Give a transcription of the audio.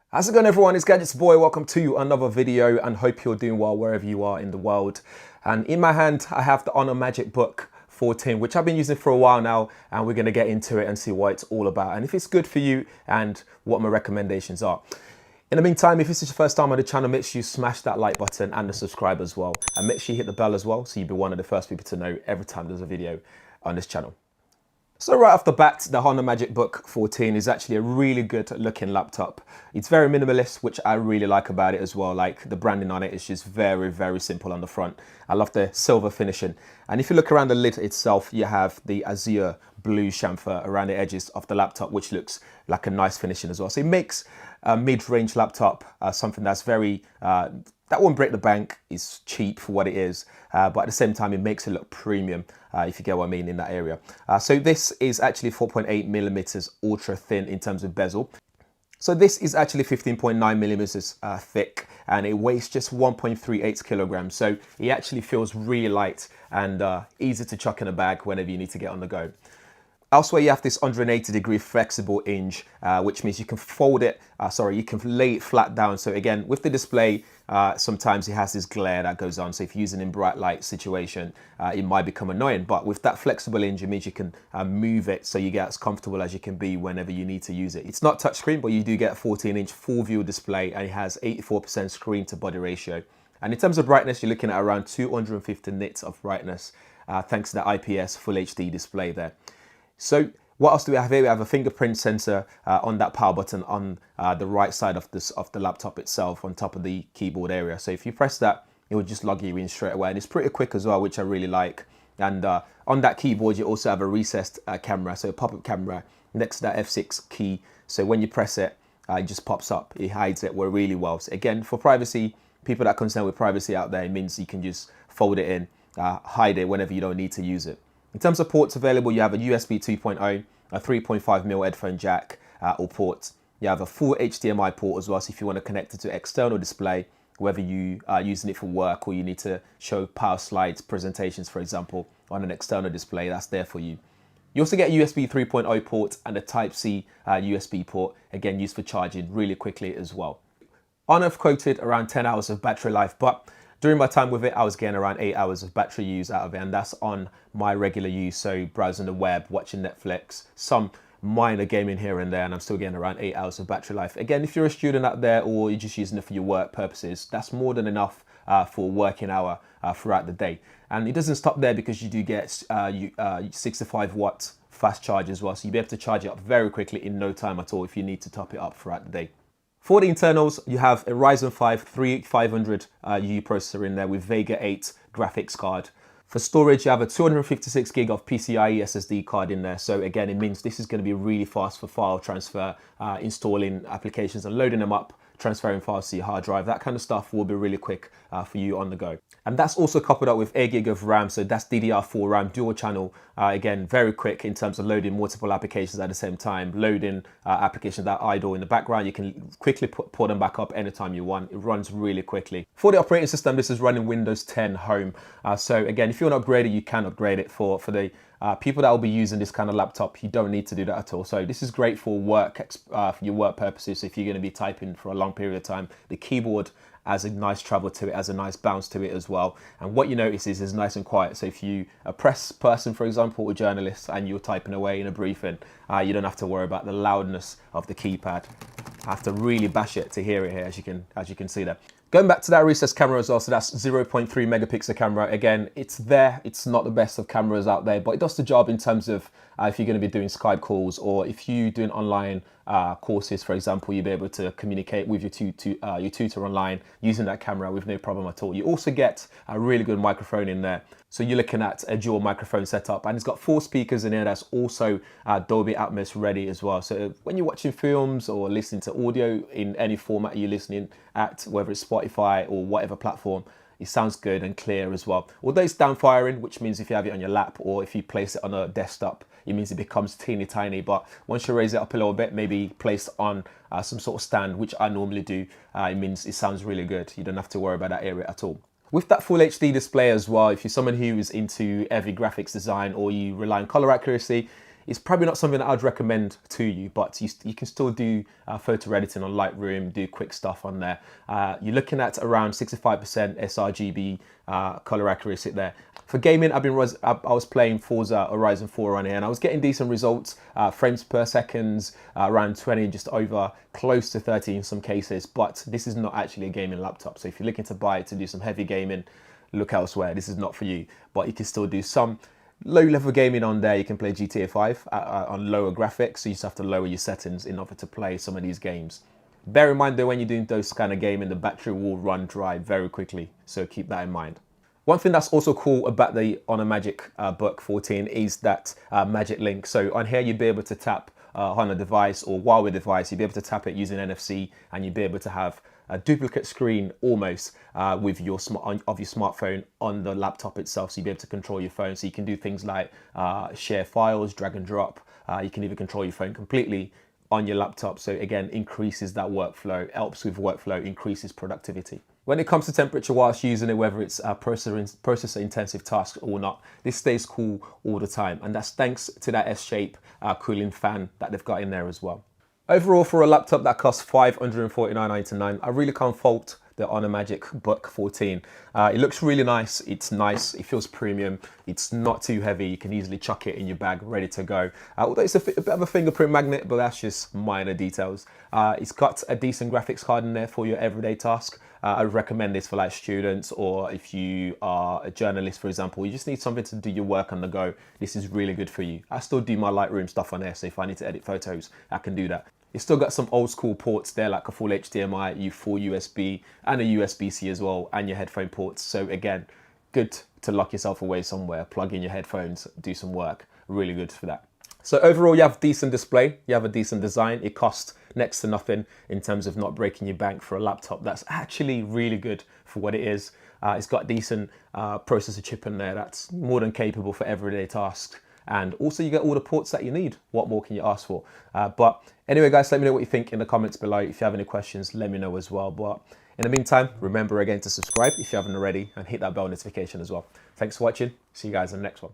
How's it going, everyone? It's Gadgets Boy. Welcome to another video and hope you're doing well wherever you are in the world. And in my hand, I have the MagicBook 14, which I've been using for a while now, and we're going to get into it and see what it's all about and if it's good for you and what my recommendations are. In the meantime, if this is your first time on the channel, make sure you smash that like button and the subscribe as well. And make sure you hit the bell as well so you'll be one of the first people to know every time there's a video on this channel. So right off the bat, the MagicBook 14 is actually a really good looking laptop. It's very minimalist, which I really like about it as well. Like the branding on it is just very, very simple on the front. I love the silver finishing. And if you look around the lid itself, you have the azure blue chamfer around the edges of the laptop, which looks like a nice finishing as well. So it makes a mid-range laptop something that's very, that won't break the bank. It's cheap for what it is, but at the same time, it makes it look premium, if you get what I mean in that area. So this is actually 4.8 millimeters ultra thin in terms of bezel. So this is actually 15.9 millimeters thick, and it weighs just 1.38 kilograms. So it actually feels really light and easy to chuck in a bag whenever you need to get on the go. Elsewhere, you have this 180-degree flexible hinge, which means you can fold it, you can lay it flat down. So again, with the display, sometimes it has this glare that goes on. So if you're using it in bright light situation, it might become annoying. But with that flexible hinge, it means you can move it so you get as comfortable as you can be whenever you need to use it. It's not touchscreen, but you do get a 14-inch full view display, and it has 84% screen to body ratio. And in terms of brightness, you're looking at around 250 nits of brightness, thanks to the IPS Full HD display there. So what else do we have here? We have a fingerprint sensor on that power button on the right side of the laptop itself, on top of the keyboard area. So if you press that, it will just log you in straight away, and it's pretty quick as well, which I really like. And on that keyboard, you also have a recessed camera, so a pop-up camera next to that F6 key. So when you press it, it just pops up. It hides it really well. So again, for privacy, people that are concerned with privacy out there, it means you can just fold it in, hide it whenever you don't need to use it. In terms of ports available, you have a USB 2.0, a 3.5mm headphone jack or port. You have a full HDMI port as well, so if you want to connect it to external display, whether you are using it for work or you need to show power slides, presentations, for example, on an external display, that's there for you. You also get a USB 3.0 port and a Type-C USB port, again used for charging really quickly as well. I've quoted around 10 hours of battery life, but during my time with it, I was getting around 8 hours of battery use out of it, and that's on my regular use, so browsing the web, watching Netflix, some minor gaming here and there, and I'm still getting around 8 hours of battery life. Again, if you're a student out there or you're just using it for your work purposes, that's more than enough for a working hour throughout the day. And it doesn't stop there, because you do get 65 watt fast charge as well, so you'll be able to charge it up very quickly in no time at all if you need to top it up throughout the day. For the internals, you have a Ryzen 5 3500U processor in there with Vega 8 graphics card. For storage, you have a 256 gig of PCIe SSD card in there. So again, it means this is going to be really fast for file transfer, installing applications and loading them up, transferring files to your hard drive. That kind of stuff will be really quick for you on the go. And that's also coupled up with 8 gig of RAM, so that's DDR4 RAM dual channel. Again, very quick in terms of loading multiple applications at the same time, loading applications that are idle in the background. You can quickly pull them back up anytime you want. It runs really quickly. For the operating system, this is running Windows 10 Home. So again, if you want to upgrade it, you can upgrade it. For the people that will be using this kind of laptop, you don't need to do that at all. So this is great for work, for your work purposes. If you're going to be typing for a long period of time, the keyboard has a nice travel to it, has a nice bounce to it as well. And what you notice is it's nice and quiet. So if you a press person, for example, or journalist, and you're typing away in a briefing, you don't have to worry about the loudness of the keypad. I have to really bash it to hear it here, as you can see there. Going back to that recessed camera as well, so that's 0.3 megapixel camera. Again, it's there. It's not the best of cameras out there, but it does the job in terms of if you're going to be doing Skype calls, or if you're doing online courses, for example, you'll be able to communicate with your tutor online using that camera with no problem at all. You also get a really good microphone in there. So you're looking at a dual microphone setup, and it's got 4 speakers in here that's also Dolby Atmos ready as well. So when you're watching films or listening to audio in any format you're listening at, whether it's Spotify or whatever platform, it sounds good and clear as well. Although it's down firing, which means if you have it on your lap or if you place it on a desktop, it means it becomes teeny tiny. But once you raise it up a little bit, maybe placed on some sort of stand, which I normally do, it means it sounds really good. You don't have to worry about that area at all. With that full HD display as well, if you're someone who is into heavy graphics design or you rely on color accuracy, It's probably not something that I'd recommend to you, but you can still do photo editing on Lightroom, do quick stuff on there. You're looking at around 65% sRGB color accuracy there. For gaming, I was playing Forza Horizon 4 on here, and I was getting decent results, frames per second, around 20, just over, close to 30 in some cases, but this is not actually a gaming laptop. So if you're looking to buy it to do some heavy gaming, look elsewhere. This is not for you, but you can still do some low-level gaming on there. You can play GTA 5 on lower graphics, so you just have to lower your settings in order to play some of these games. Bear in mind though, when you're doing those kind of gaming, the battery will run dry very quickly, so keep that in mind. One thing that's also cool about the Honor MagicBook 14 is that Magic Link. So on here, you'll be able to tap on a device or Huawei device, you'll be able to tap it using NFC, and you'll be able to have a duplicate screen almost with your smartphone on the laptop itself. So you'll be able to control your phone. So you can do things like share files, drag and drop. You can even control your phone completely on your laptop. So again, increases that workflow, helps with workflow, increases productivity. When it comes to temperature whilst using it, whether it's a processor intensive task or not, this stays cool all the time. And that's thanks to that S-shape cooling fan that they've got in there as well. Overall, for a laptop that costs $549.99, I really can't fault the Honor MagicBook 14. It looks really nice. It's nice. It feels premium. It's not too heavy. You can easily chuck it in your bag, ready to go. Although it's a bit of a fingerprint magnet, but that's just minor details. It's got a decent graphics card in there for your everyday task. I would recommend this for like students, or if you are a journalist, for example, you just need something to do your work on the go. This is really good for you. I still do my Lightroom stuff on there, so if I need to edit photos, I can do that. It's still got some old school ports there, like a full HDMI, full USB, and a USB-C as well, and your headphone ports. So again, good to lock yourself away somewhere, plug in your headphones, do some work. Really good for that. So overall, you have decent display, you have a decent design. It costs next to nothing in terms of not breaking your bank for a laptop. That's actually really good for what it is. It's got decent processor chip in there that's more than capable for everyday tasks. And also you get all the ports that you need. What more can you ask for? But anyway, guys, let me know what you think in the comments below. If you have any questions, let me know as well. But in the meantime, remember again to subscribe if you haven't already, and hit that bell notification as well. Thanks for watching. See you guys in the next one.